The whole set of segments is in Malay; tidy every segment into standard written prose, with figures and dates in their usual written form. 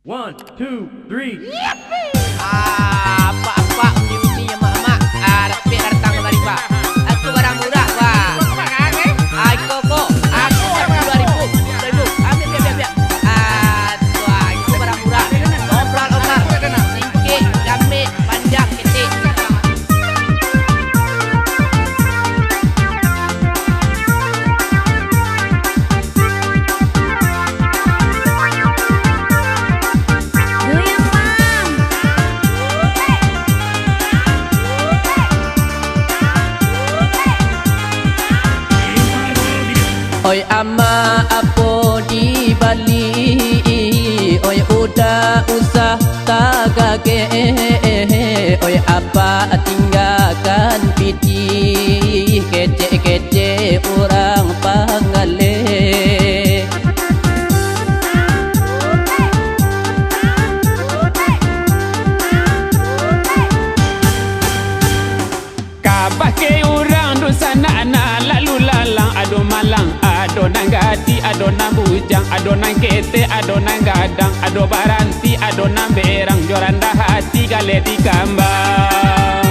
One, two, three. Pak undi-undi ya mak-mak. Dapat datang kemari pak. Aku barang murah pak. Kok. Aku 2.000. 2.000. Ambil biar. Aku barang murah. Obral. Singkit, gamit, panjang, ketik. Oi ama apa di Bali. Oi udah usah tak gage. Oi apa tinggalkan piti. Kece-kece orang Pangaleh. Kabah ke orang du sana na lalu lalang ado malang ado nanggati ado nambujang ado nang kete ado nang gadang ado baranti ado nang berang joranda hati gale di kambang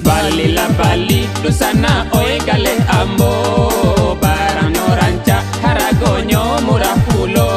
Bali la Bali du sana oi gale ambo barang nyoranca haragonyo murah pulo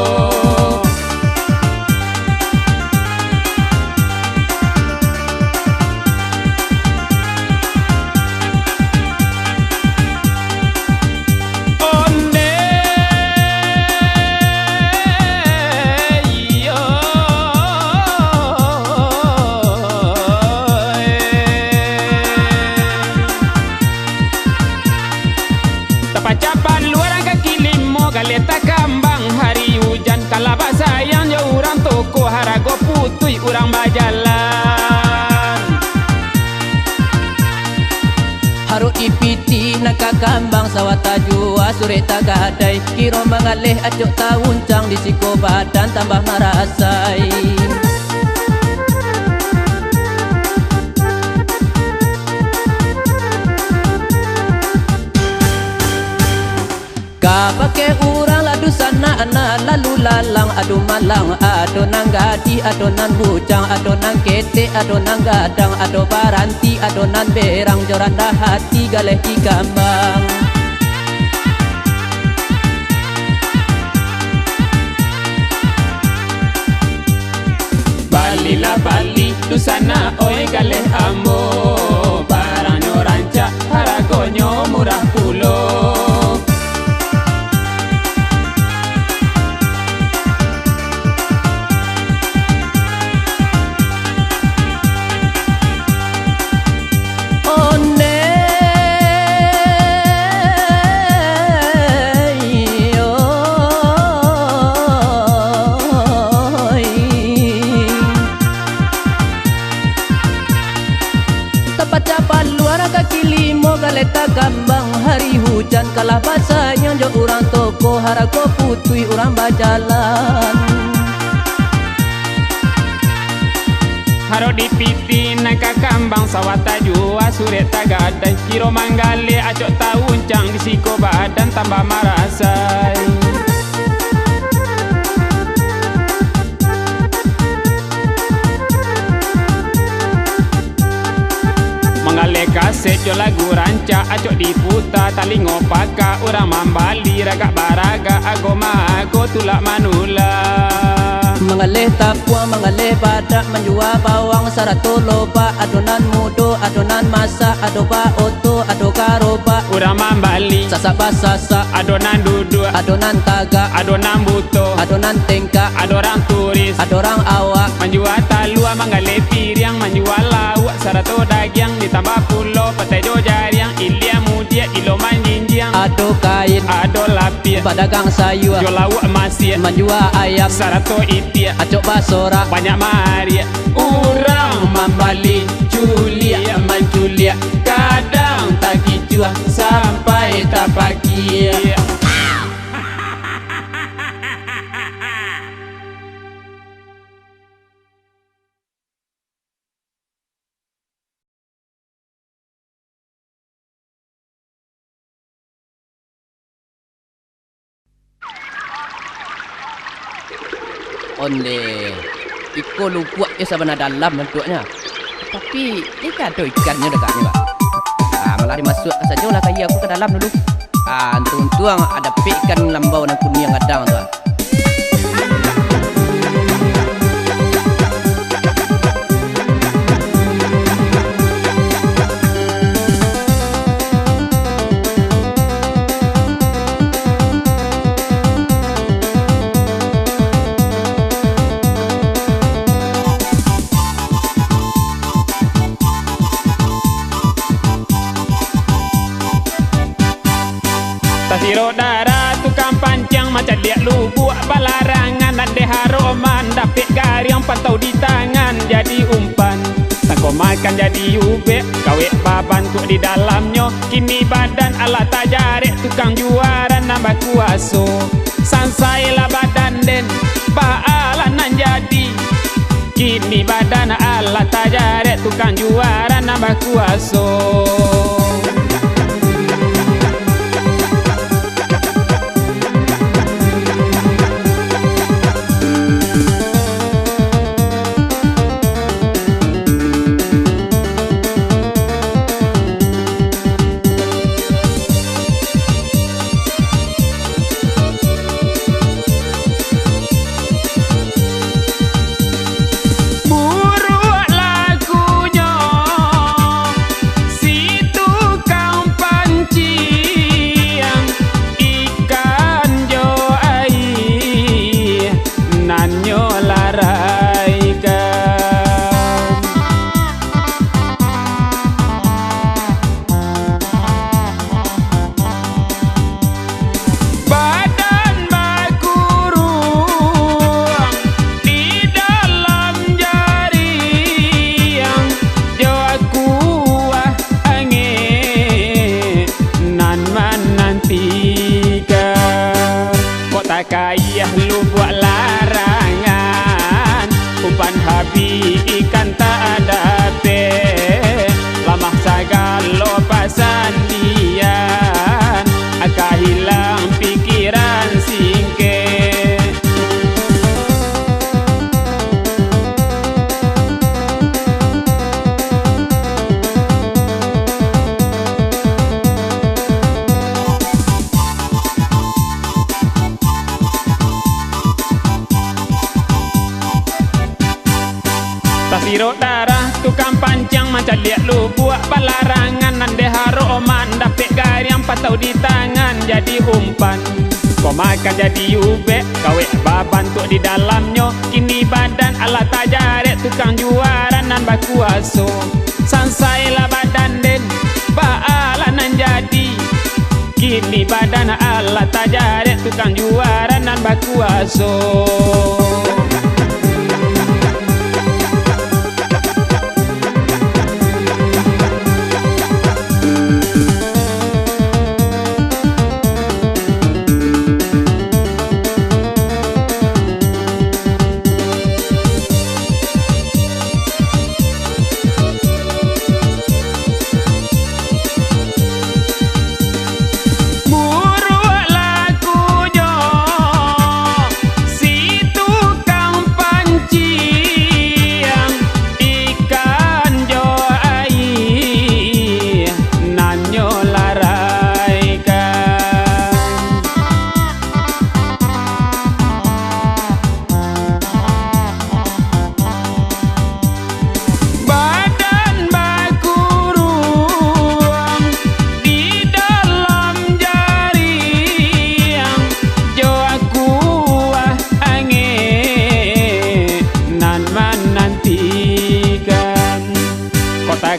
Capan luar kaki limo galeta kambang hari hujan kalabah sayang jauh orang toko harago putui orang bajalan Haruk ipiti naka kambang sawata jua sore tagadai kiro mangaleh acok tauncang di siko badan tambah marasai Kapake urang ladu sana ana lalu lalang adu malang ado nang gadi ado nan bujang ado nang kete ado nang gadang ado baranti ado nan berang joranda hati galeh di kambang Bali la Bali du sana oi galeh ambo barang nyoranca haragonyo murah pulo Capan luar kaki limo galeta kambang hari hujan kalah basahnya jo orang toko harago putui orang bajalan Haro di piti naka kambang sawata jua sure tagadai kiro manggale acok tauncang di siko badan tambah marasai Mangale kaset jo lagu ranca acok diputa tali ngopaka orang mambali raga baraga agoma aku tulak manula Mengalih tapua, mengalih badak, menjual bawang sarato loba adonan mudo, adonan masak, adoba oto, adoga roba Urang mambali, sasak basasa, adonan duduk, adonan taga, adonan buto, adonan tengka, adorang turis, adorang awak menjual talua, mengalih piriang, menjual lawak sarato dagiang, ditambah pulo, petai jo jariang, ilia mudia, ilo manjinjiang ado kain, ado lapis, pedagang sayur, jo lawak masih, menjual ayam, sarato itia, acok basora, banyak maria Urang mambali Julia manjulia Kadang tak kicua Sampai tak pagi onde iko lupuak dia sabana dalam bentuknya. Tapi ni kan ada ikannya dekatnya, Pak. Malah dimasuk saja lah kaya aku ke dalam dulu. Untung-untung ada ikan lambau dan kuning yang kadang tu. Tasiro darah tukang pancang macam dia lubuk balarangan dan deharoman dapet gariang pantau di tangan jadi umpan. Sangko makan jadi ubek kawek baban tuk di dalamnya. Kini badan ala tajarek tukang juara nambah kuaso. Sansailah badan den baalan nan jadi. Kini badan ala tajarek tukang juara nambah kuaso. Kaya lu buat larangan umpan habi ikan tak ada pe lamah sagalo pasandian akan hilang pikiran singke. Tasiro darah tukang pancang macam liat lu buat balarangan nande haroman dapet gariang patau di tangan jadi umpan. Kau makan jadi ubek kawek baban tuk di dalamnya. Kini badan ala tajarek tukang juara nan bakuaso. Sansailah badan den baalan nan jadi. Kini badan ala tajarek tukang juara nan bakuaso.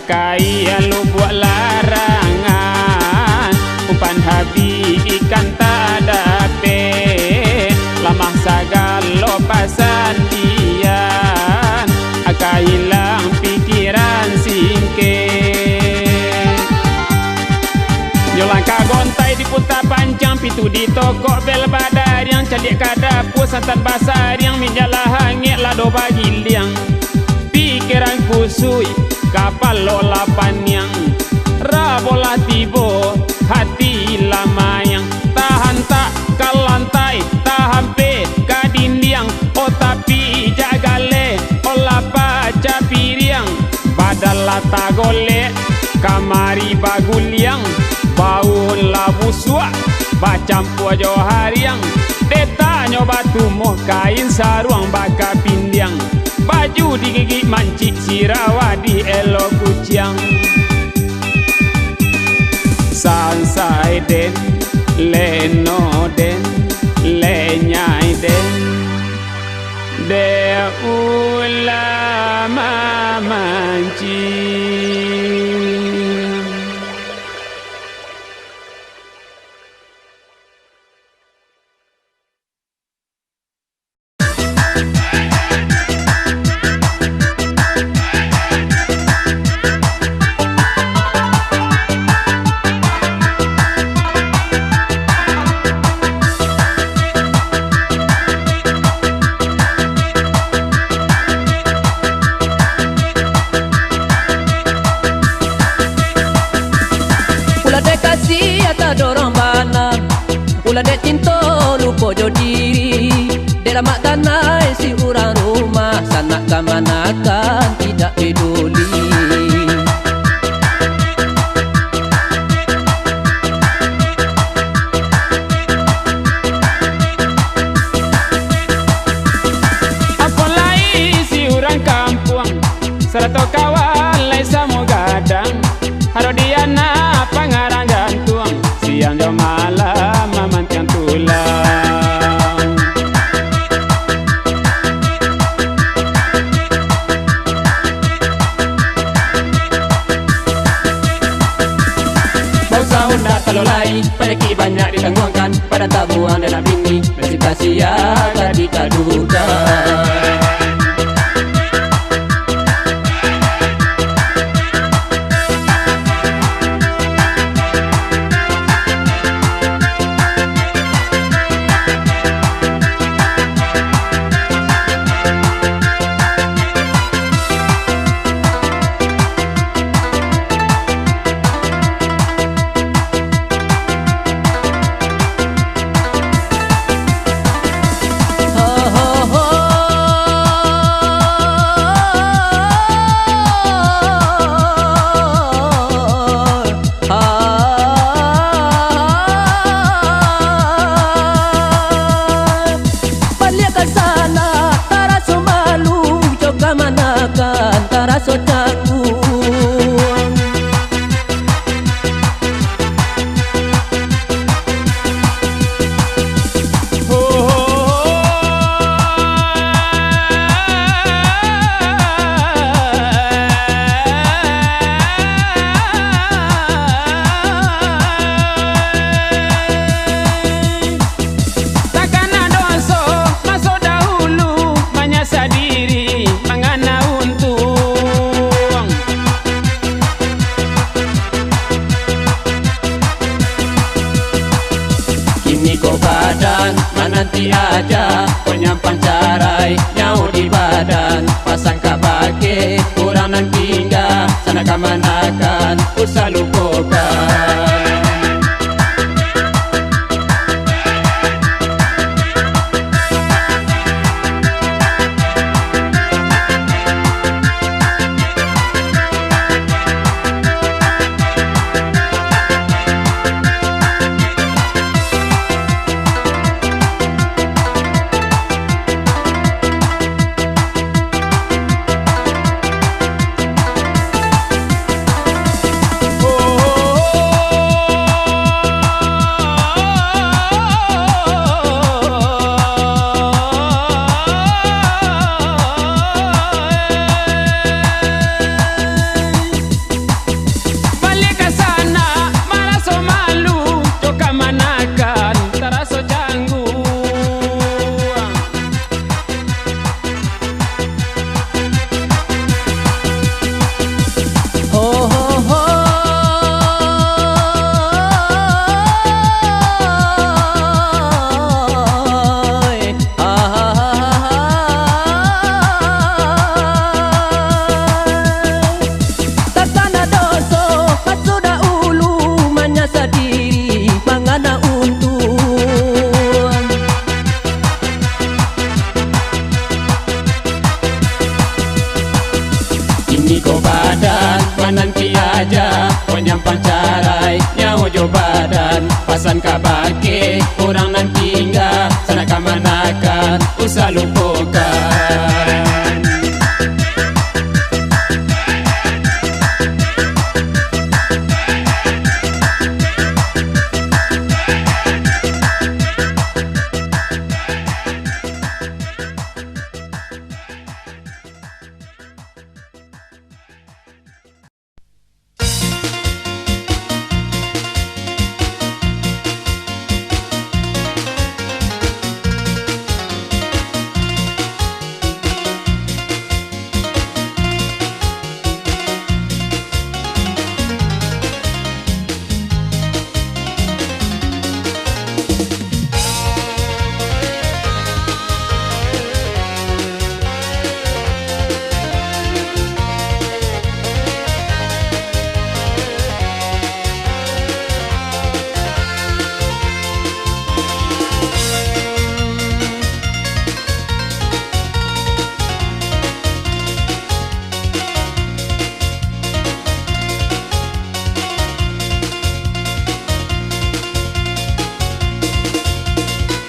Kaya lu buat larangan umpan habi ikan tak ada pe lamah sagalo pasandian akan hilang pikiran singke. Yolangka gontai di putar panjang pitu di toko bel badar yang cadik kadapu santan basar yang minjalah hangit lado bagi liang pikiran kusui kapal lola panyang rabola tibo hati lamayang tahan tak kalantai tahan pe kadindiang oh tapi mata golek, kamari baguliang, baun labu suak, bacampur johariang, deta nyoba tumuh kain saruang baka pindiang, baju digigit mancik sirawa di elok kuciang. Sansai den, leno den, lenyai den, de ulama mancing. Ulah dek cinta lupa jo diri, dalam mak tanah si orang rumah, sanak kamanakan tidak peduli. Apalai si orang kampung, serta kawan lai samo gadang, haro dia na pangarang gantung, siang jo malam mamantiang tulang. Bau sauna talolai, payaki banyak ditangguhkan, pada tabuan dan bini, bersita siaga dikadukan. Nanti aja penyampan carai nyau di badan, pasang kabake kurang nan tinggal, sana kamanakan usah lupakan. Pasan kabake orang nan tinggal sana kamanakan usah lupakan.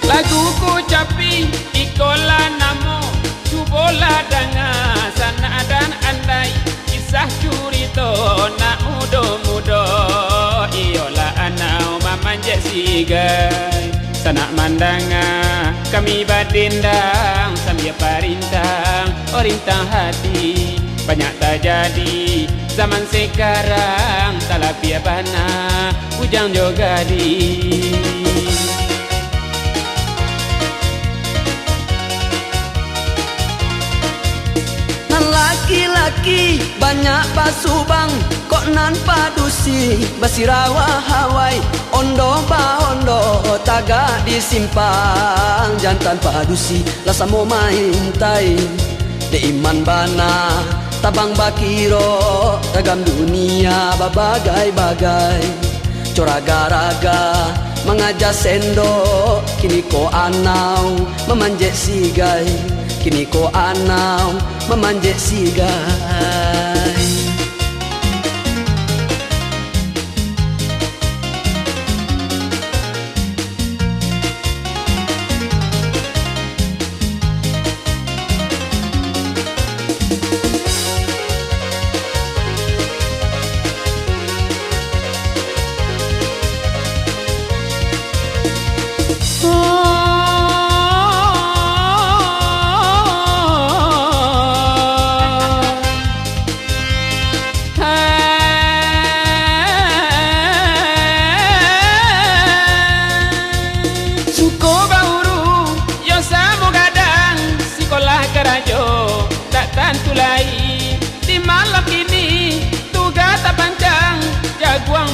Laguku capi ikola namo cubola danga sana dan andai kisah curito nak mudo-mudo iola anau mamanje sigai sana mandanga kami badindang sambil parintang orintang hati banyak terjadi zaman sekarang talapia bana ujang jogadi. Laki-laki banyak pasubang kok nan padusi basirawa hawai ondo ba ondo taga disimpang jantan padusi lasa mau main tai de iman bana tabang bakiro ragam dunia babagai-bagai coraga-raga mengajak sendok kini ko anau memanjat sigai kini ko anau memanjat sigai.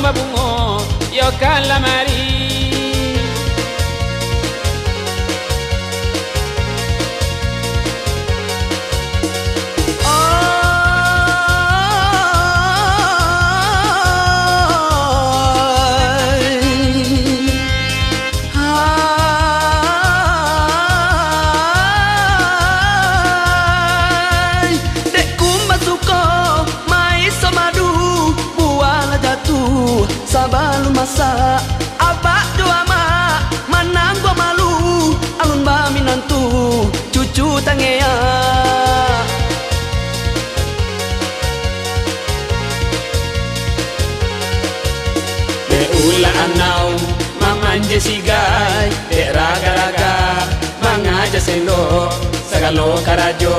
Babungo yo calamari sabalu masa abak dua mak manang gua malu alun ba minantu cucu tangea de ula anau mamanje sigai de raga-raga mangaja sendo sagalo karajo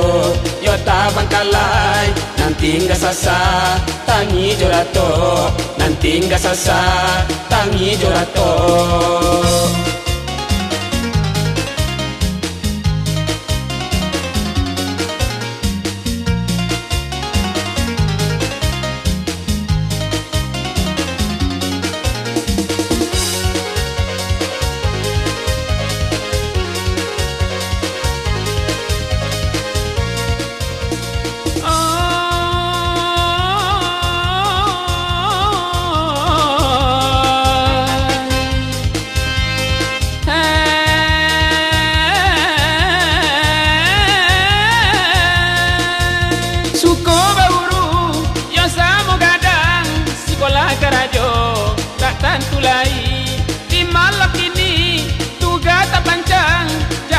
yo tabang kalai nanti enggak sasa tangi jorato nanti enggak sasa tangi jorato.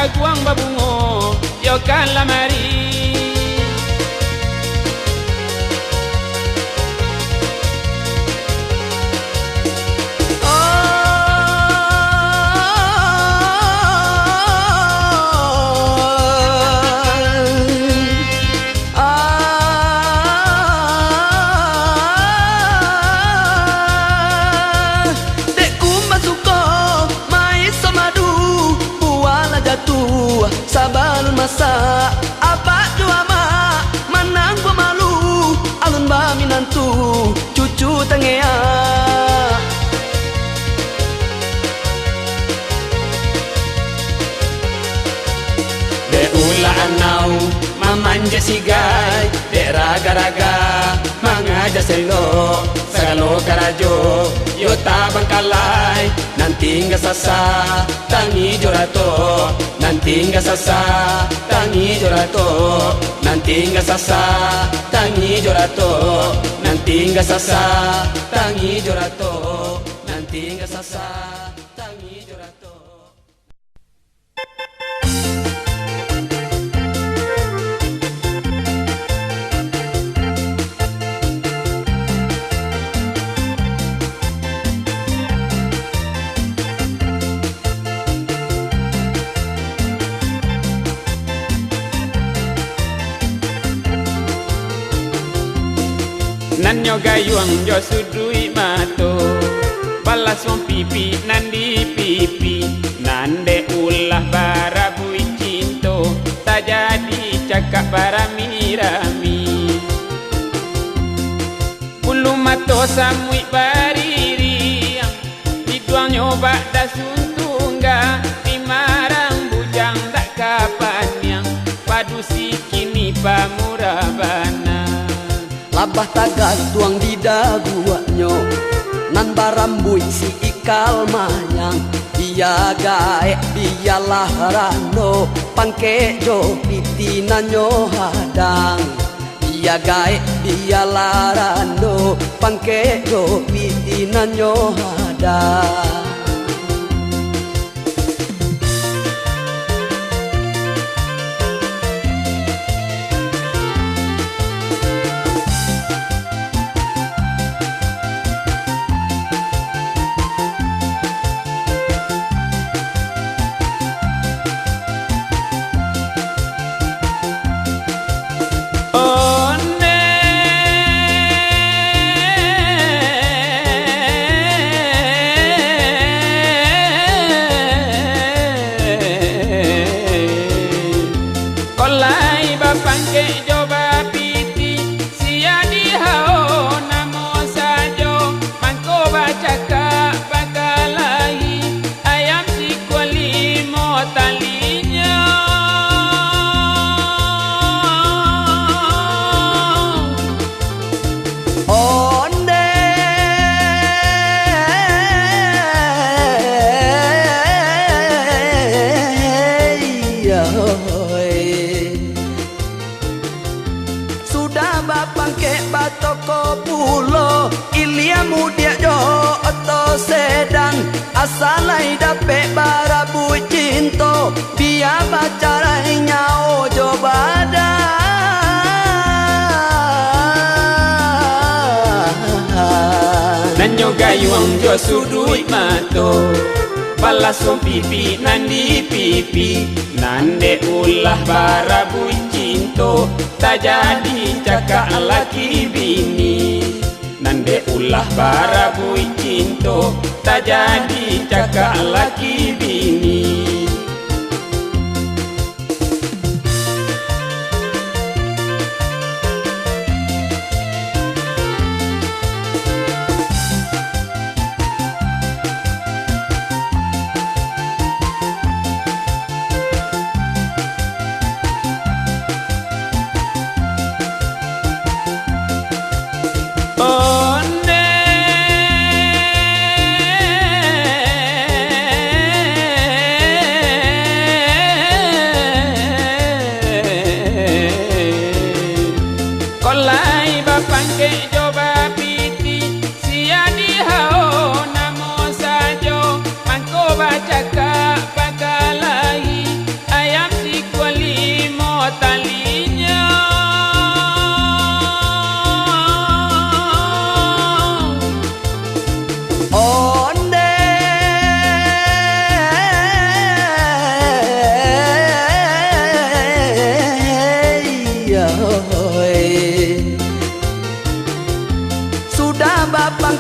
baguang babungo yo kalamari. Sabalun masa apa dua mak manang gua malu alun ba minantu cucu tengea de ula anau mamanja sigai de raga-raga mangaja selo sagalo karajo yo tabang kalai nanti nggak sasa tangi jorato nanti nggak sasa tangi jorato nanti nggak sasa tangi jorato nanti nggak sasa tangi jorato nanti nggak sasa tangi jorato. Nan yo gayuang yo sudui mato balas wong pipi nandi pipi nande ulah barabui cinto tak jadi cakap barami-rami bulu mato samui bariri diduang nyoba dah suntungga dimarang bujang tak kapan yang padu sikini pamurabana labah tagan tuang di daguanyo nan barambui si ikal mayang dia gae dia laharano pangke jo pitinanyo hadang dia gae dia larano pangke jo pitinanyo hadang. Sudah bapang ke batoko pulo ilia mudia jo oto sedan asalai dape barabu cinto biar bacarai nyao jo badan nanyo gayuang jo sudui mato balas wong pipi nandi pipi nande ulah barabui cinto tak jadi cakap laki bini nande ulah barabui cinto tak jadi cakap laki bini.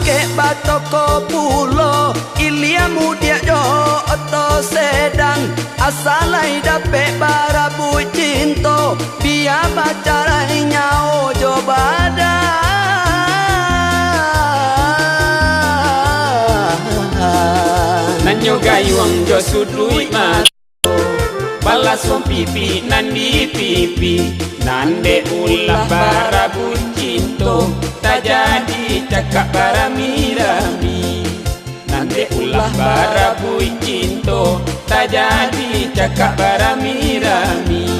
ke batoko pulo ilia mudia jo oto sedang asalai dape barabu cinto biar pacarai nyao jo badan nanyo gayuang jo sudui ma balas wong pipi nandi pipi nande ulah barabu cinto tak jadi cakap barami-rami nande ulah barabu cinto tak jadi cakap barami-rami.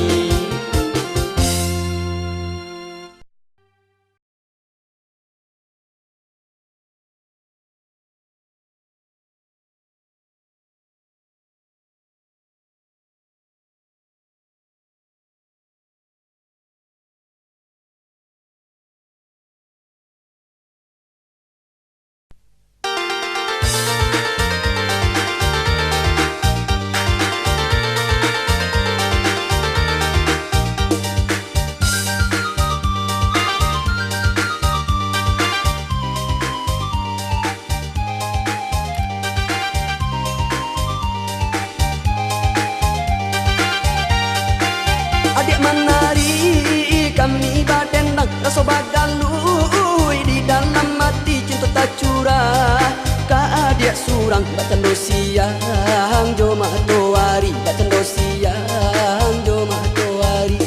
Adik menari kami badendang rasa bagalui di dalam hati cinta tak curah ka adik surang bacando siang jo matoari bacando siang jo matoari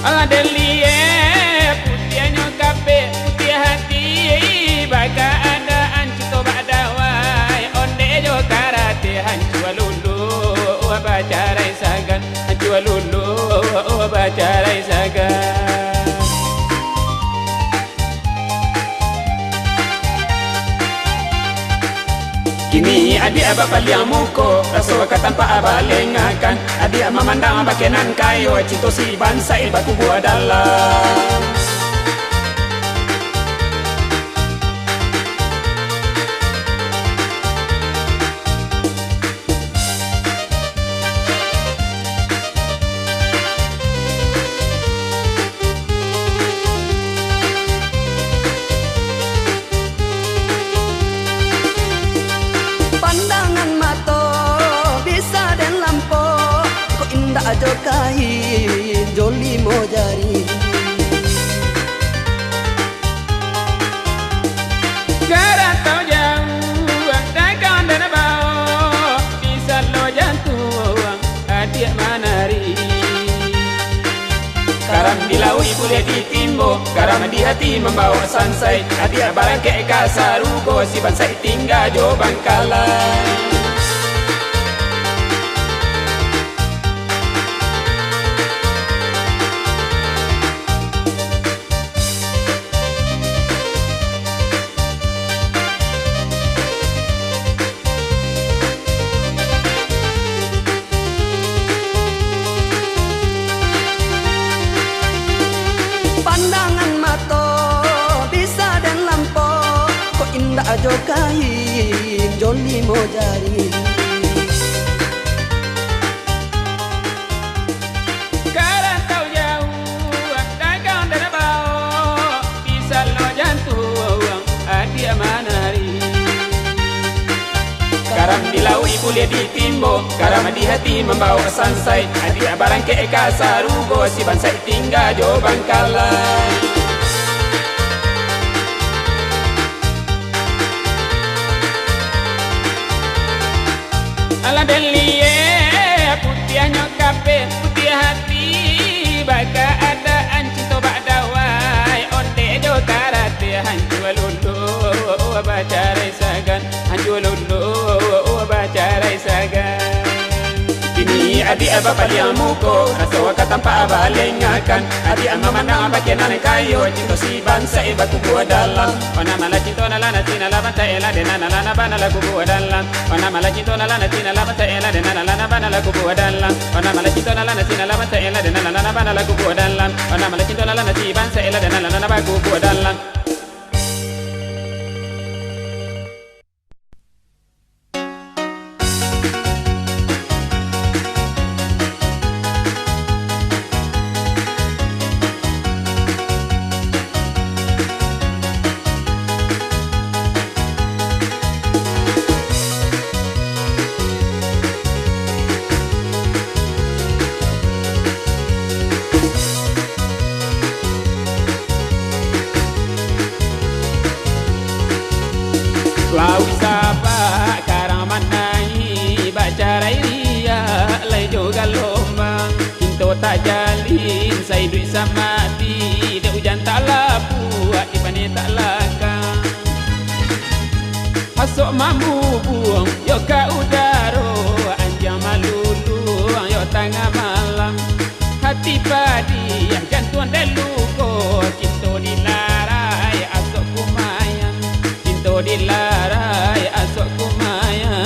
ala delie putianyo kape putih hati baga bacarai sagan jual lulu bacarai sagan kini adik abah paliang muko rasa kata tanpa abah lengakan adik memandang bakenan kayo cinta si bangsa baku buat dalam ajo kain joli mo jari garantau jauh dagang dan bau bisa lo jantung adik menari karam di laut boleh ditimbo karam di hati membawa sansai adik barang ke kasarugo si bansai tinggal jo Bangkalan. ajo kain joli mo jari garantau jauh dagang dan bau bisa lo jantung adik menari karam di laut boleh ditimbo karam di hati membawa sansai adik barang ke kasarugo si bansai tinggal jo Bangkalan. Ala delie putianyo kape putih hati baga adaan cinta badawai onde jo karate hancu lulu bacarai sagan hancu lulu bacarai sagan kini adik abah paliang muko rasa waka tanpa abah lengakan adik memandang abah kenan kayo cinta si bangsa baku buat dalam wana malah cinta nalana tina labanta ela denana lana bana lagu buat dalam wana malah cinta nalana tina labanta ela denana lana bana lagu buat dalam wana malah cinta nalana tina labanta ela denana lana bana lagu buat dalam wana malah cinta nalana si bangsa ela denana lana baku buat dalam. bacarai ria lai juga lombang cinta tak jalin saya duit sama mati dak hujan tak lapu ipane tak lakang masuk mambu buang yo ka udaro anjang malulu yo tengah malam hati padi yang jantuan deluko cinta dilarai asok kumayan cinta dilarai asok kumayan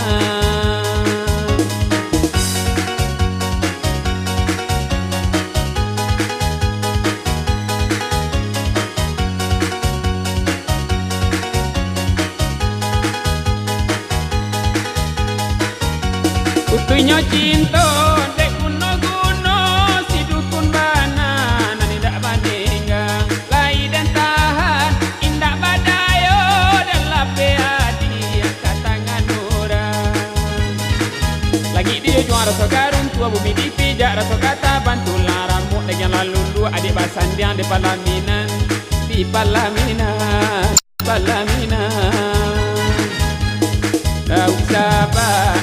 Utunya cinta dek kuno-kuno si dukun bana nani dak bandingga lai dan tahan indak badayo dan lape hati katangan orang lagi dia jual rasa karun tua bumi dipijak rasa kata bantulah rambut dengan lalu lu adik basan dia di palaminan di palaminan palaminan tak usah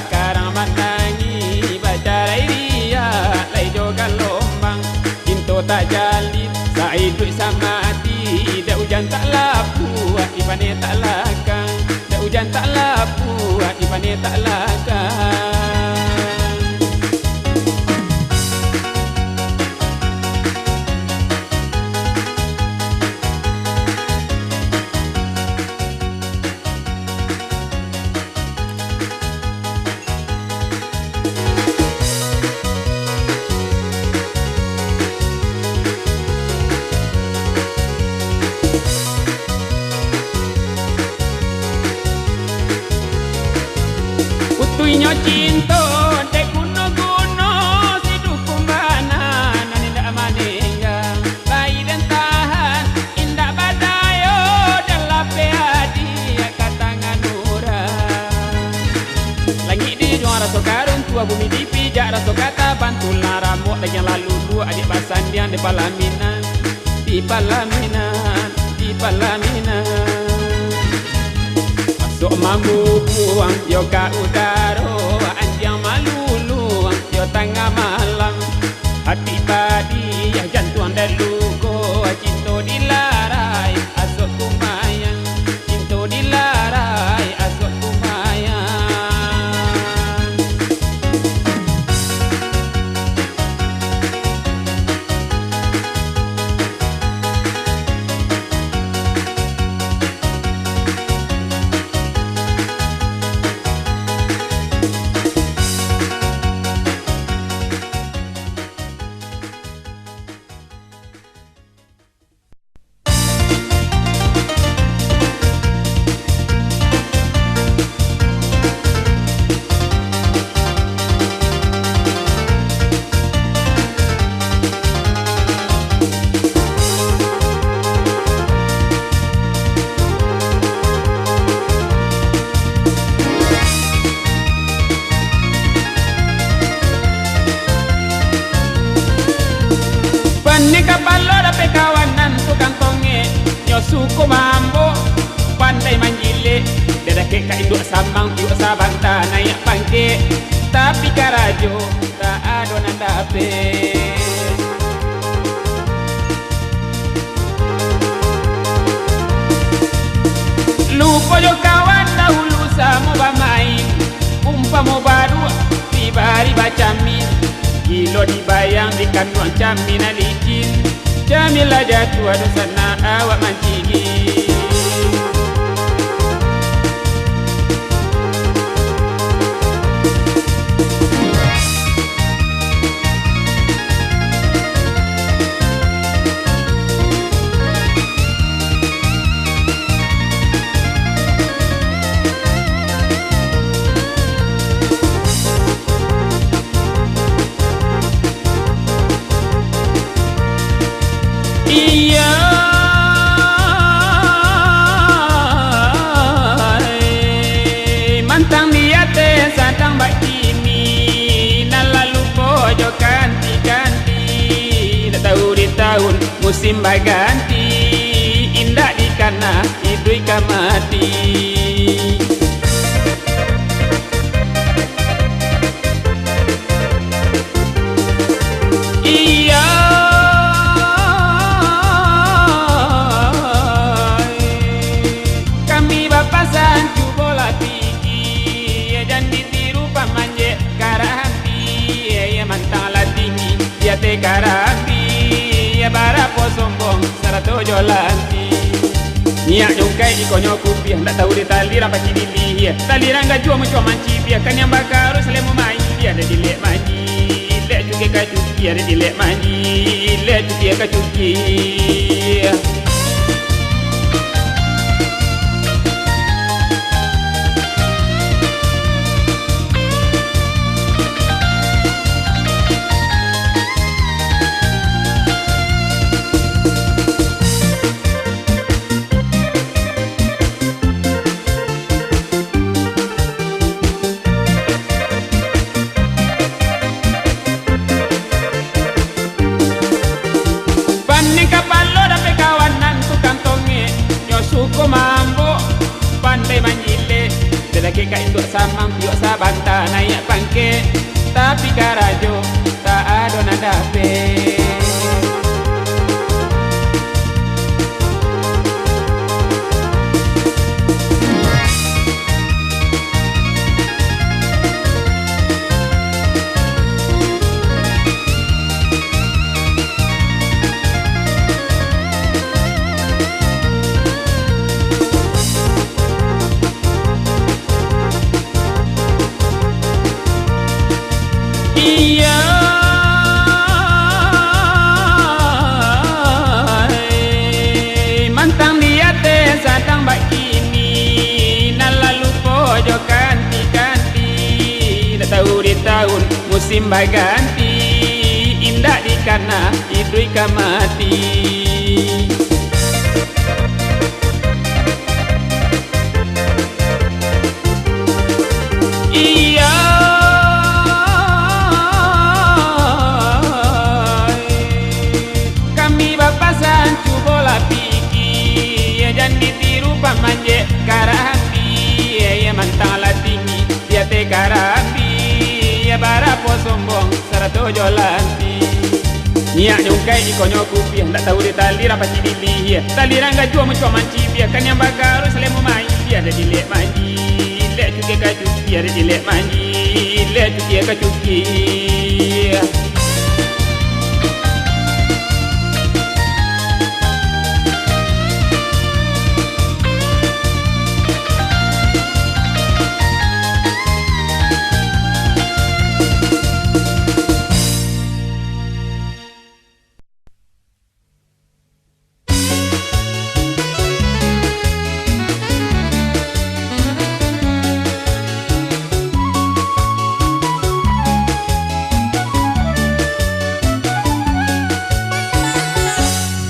karang mandangi bacarai ria lai juga lombang cinta tak jalin saya duit sama hati dak hujan tak lapu ipane tak lakang dak hujan tak lapu ipane tak lakang Utunya cinta dek kuno-kuno si dukun bana nani ndak maningga lai dan tahan indak badayo dan lape hati katangan orang lagi di jual rasa karun tua bumi dipijak rasa kata bantulah rambut dengan lalu dua adik basan dia di palaminan di palaminan di palaminan Sok mambu buang yo ka udaro anjang malulu yo tengah malam hati padi yang jantuan deluko cinta dilarai asok kumayan cinta dilarai asok kumayan Nika palo dapat kawanan tukang tonge nyo suku mambo pandai manjile dada keka induk sambang piuk sabang tak naik pangke tapi karajo tak adonan dapet lupa jo kawan dahulu sama bamain umpama baru dibari bacamin kilo dibayang di kandungan camina licin Jamila jatuh ada sana awak mancigi Iya mantang dia teh sadang bak kimi nalalu pojo ganti-ganti dak tahu di tahun musim baganti indah di kana idui kamati te karambi ya bara po sombong sarato jolanti nia nyungkai ikonyo kupia ndak tahu de talira pa kidili talira ngajua mucho mancibia kan yang bakaru selemu mai dia de dilek manji le juke ka juki de dilek manji le juke ka juki suko mambo pandai manjile sedake ka induk samang piok sabanta naik pangke tapi karajo tak ada nadape iya mantang dia te sadang begini nalalu pojo ganti-ganti dah tahu di tahun musim berganti indah di kana idui kamati iya jangan ditiru pamanje karambi ya mantang la tinggi dia te karambi ya bara po sombong sarato jolanti nia nyungkai ikonyo kupia ndak tahu de talira pa kidili talira ngajua mucho mancibia kan yang bakaru selemu mai dia de dilek manji le juke ka juki de dilek manji le juke ka juki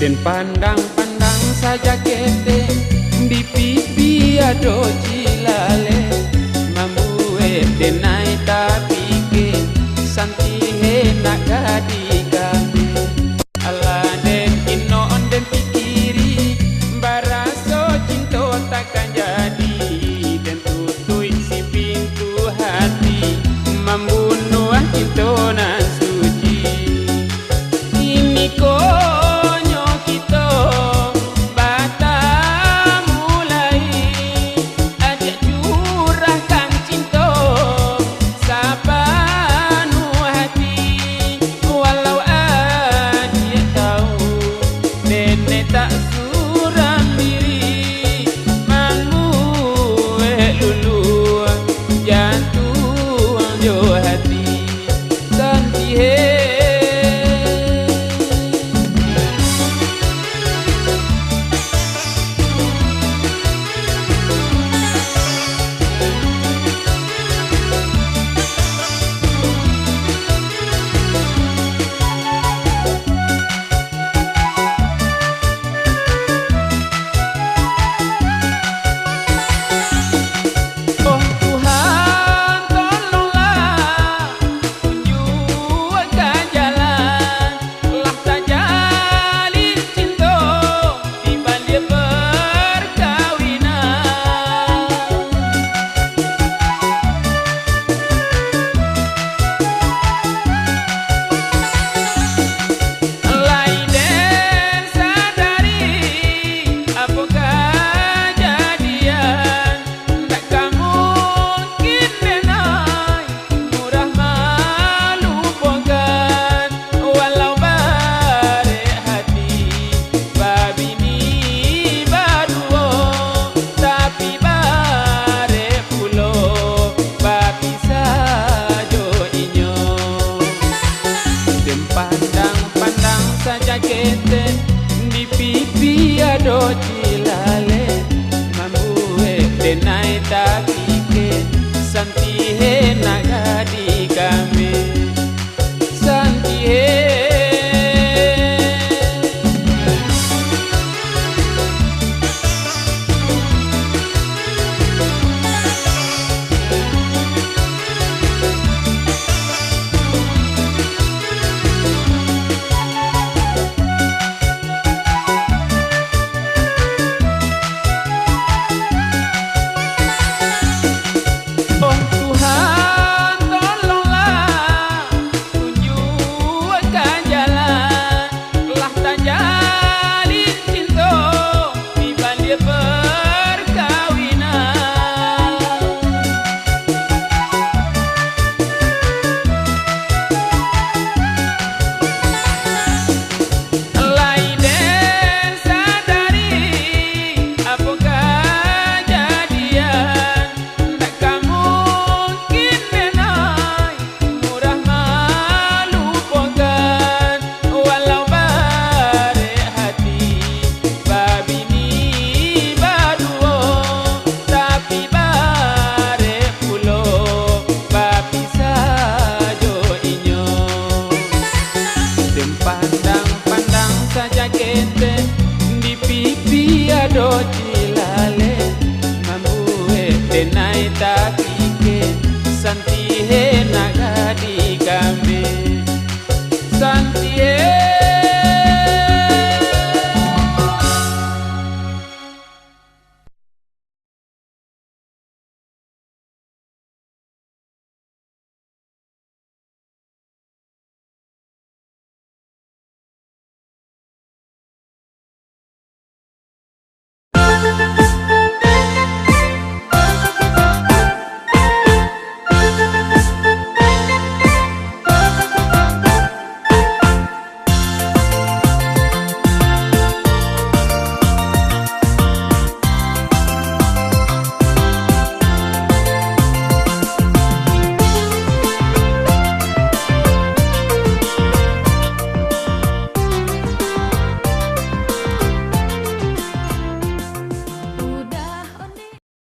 dan pandang-pandang saja kete di pipi ado cilale mamue denai tapi ke santi he nak gadi